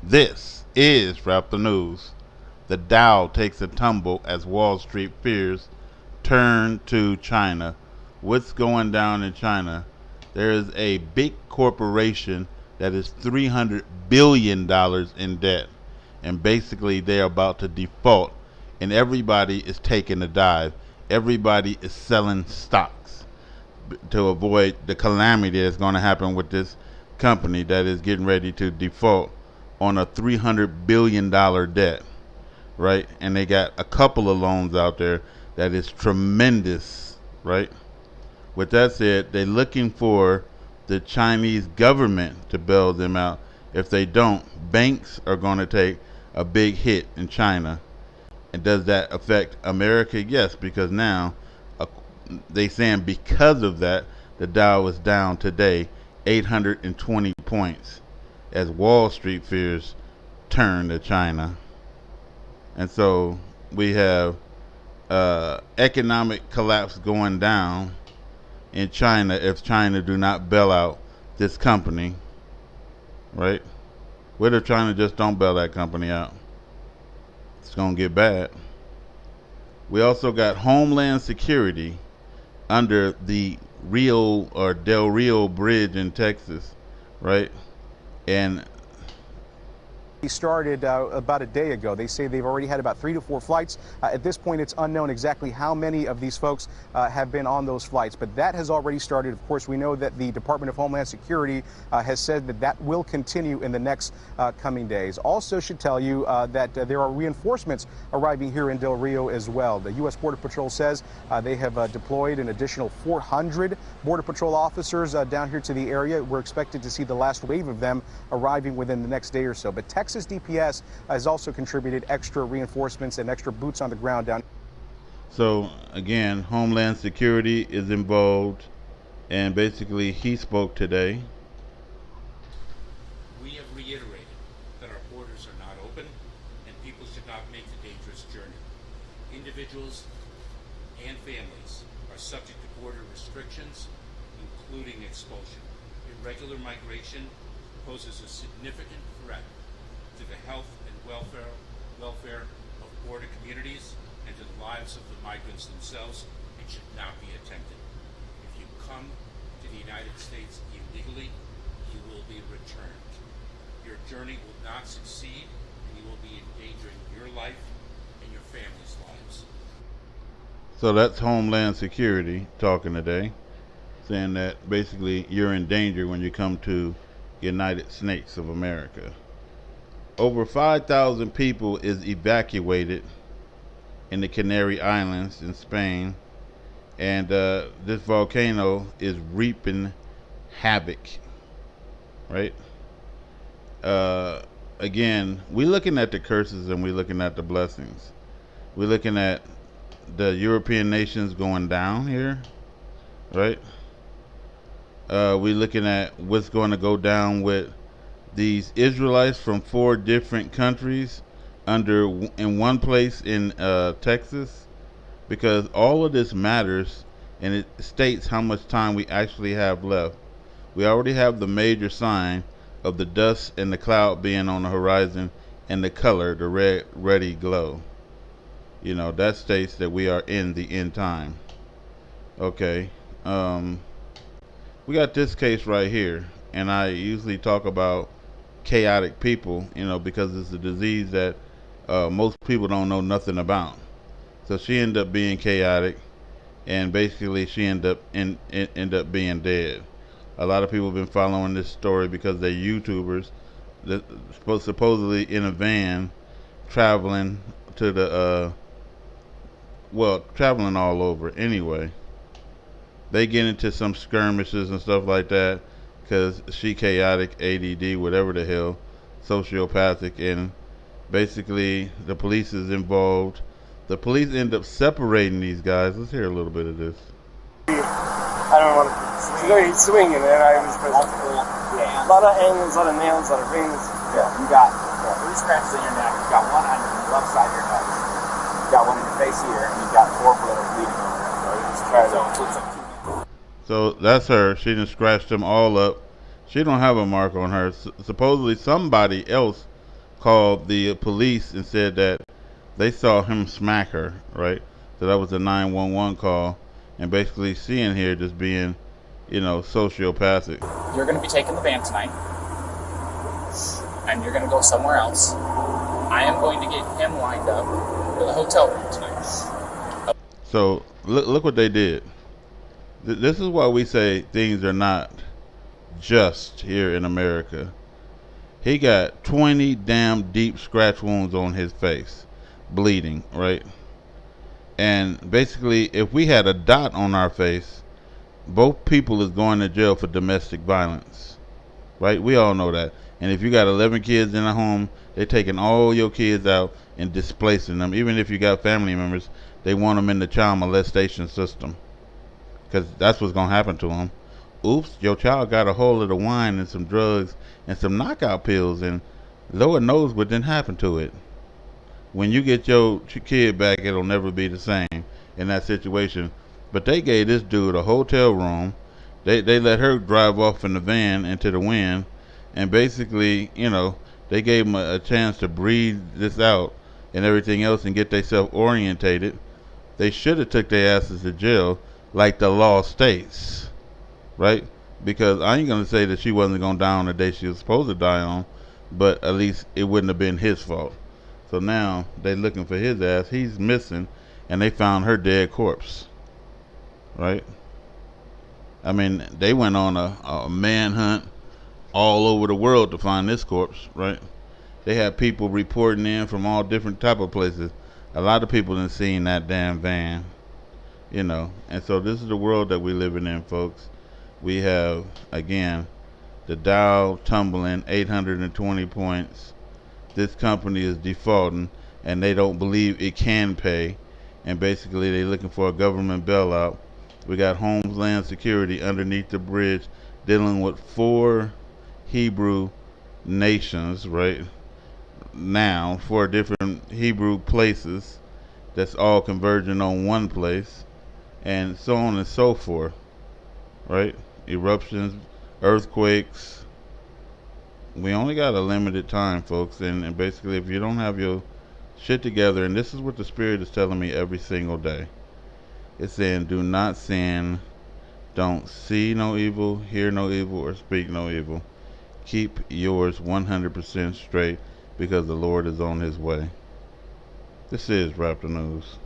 This is Raptor News. The Dow takes a tumble as Wall Street fears turn to China. What's going down in China? There is a big corporation that is $300 billion in debt. And basically they're about to default. And everybody is taking a dive. Everybody is selling stocks to avoid the calamity that's going to happen with this company that is getting ready to default on a $300 billion debt, right? And they got a couple of loans out there that is tremendous, right? With that said, they're looking for the Chinese government to bail them out. If they don't, banks are going to take a big hit in China. And does that affect America? Yes, because now they saying because of that, the Dow is down today 820 points as Wall Street fears turn to China. And so we have economic collapse going down in China if China do not bail out this company, right? What if China just don't bail that company out? It's gonna get bad. We also got Homeland Security under the Rio or Del Rio Bridge in Texas, right? And he started about a day ago. They say they've already had about 3 to 4 flights. At this point, it's unknown exactly how many of these folks have been on those flights, but that has already started. Of course, we know that the Department of Homeland Security has said that that will continue in the next coming days. Also should tell you that there are reinforcements arriving here in Del Rio as well. The U.S. Border Patrol says they have deployed an additional 400 Border Patrol officers down here to the area. We're expected to see the last wave of them arriving within the next day or so. But Texas DPS has also contributed extra reinforcements and extra boots on the ground down. So again, Homeland Security is involved, and basically he spoke today. We have reiterated that our borders are not open and people should not make the dangerous journey. Individuals and families are subject to border restrictions, including expulsion. Irregular migration poses a significant threat to the health and welfare of border communities and to the lives of the migrants themselves. It should not be attempted. If you come to the United States illegally, you will be returned. Your journey will not succeed, and you will be endangering your life and your family's lives. So that's Homeland Security talking today, saying that basically you're in danger when you come to United States of America. Over 5,000 people is evacuated in the Canary Islands in Spain, and this volcano is reaping havoc, right? Again, we're looking at the curses and we're looking at the blessings. We're looking at the European nations going down here, right? We're looking at what's going to go down with these Israelites from 4 different countries in one place in Texas, because all of this matters and it states how much time we actually have left. We already have the major sign of the dust and the cloud being on the horizon and the color, the red ready glow. You know, that states that we are in the end time. Okay. We got this case right here, and I usually talk about chaotic people, you know, because it's a disease that most people don't know nothing about. So she ended up being chaotic, and basically she ended up being dead. A lot of people have been following this story because they're YouTubers that supposedly in a van traveling to the traveling all over. Anyway, they get into some skirmishes and stuff like that because she chaotic, ADD, whatever the hell, sociopathic, and basically the police is involved. The police end up separating these guys. Let's hear a little bit of this. I don't want to swinging, and I was a lot of angles, a lot of nails, a lot of rings. Yeah, you got 3 scratches in your neck. You got 1 on your left side of your nose. You got 1 in your face here, and you got 4 bloods bleeding over there. So it looks like 2. So that's her. She done scratched them all up. She don't have a mark on her. Supposedly somebody else called the police and said that they saw him smack her, right? So that was a 911 call, and basically seeing here just being, sociopathic. You're going to be taking the van tonight, and you're going to go somewhere else. I am going to get him lined up with a hotel room tonight. So look what they did. This is why we say things are not just here in America. He got 20 damn deep scratch wounds on his face, bleeding, right? And basically, if we had a dot on our face, both people is going to jail for domestic violence, right? We all know that. And if you got 11 kids in a home, they're taking all your kids out and displacing them. Even if you got family members, they want them in the child molestation system, because that's what's going to happen to them. Oops, your child got a hold of the wine and some drugs and some knockout pills, and Lord knows what didn't happen to it. When you get your kid back, it'll never be the same in that situation. But they gave this dude a hotel room. They let her drive off in the van into the wind, and basically, they gave him a chance to breathe this out and everything else and get themselves orientated. They should have took their asses to jail like the law states, right? Because I ain't going to say that she wasn't going to die on the day she was supposed to die on, but at least it wouldn't have been his fault. So now they looking for his ass. He's missing, and they found her dead corpse, right? I mean, they went on a manhunt all over the world to find this corpse, right? They had people reporting in from all different type of places. A lot of people done seen that damn van, And so this is the world that we're living in, folks. We have, again, the Dow tumbling 820 points. This company is defaulting, and they don't believe it can pay. And basically, they're looking for a government bailout. We got Homeland Security underneath the bridge dealing with 4 Hebrew nations, right? Now, 4 different Hebrew places that's all converging on one place, and so on and so forth, right? Eruptions, earthquakes. We only got a limited time, folks, and basically if you don't have your shit together, and this is what the Spirit is telling me every single day. It's saying, do not sin, don't see no evil, hear no evil, or speak no evil. Keep yours 100% straight, because the Lord is on his way. This is Raptor News.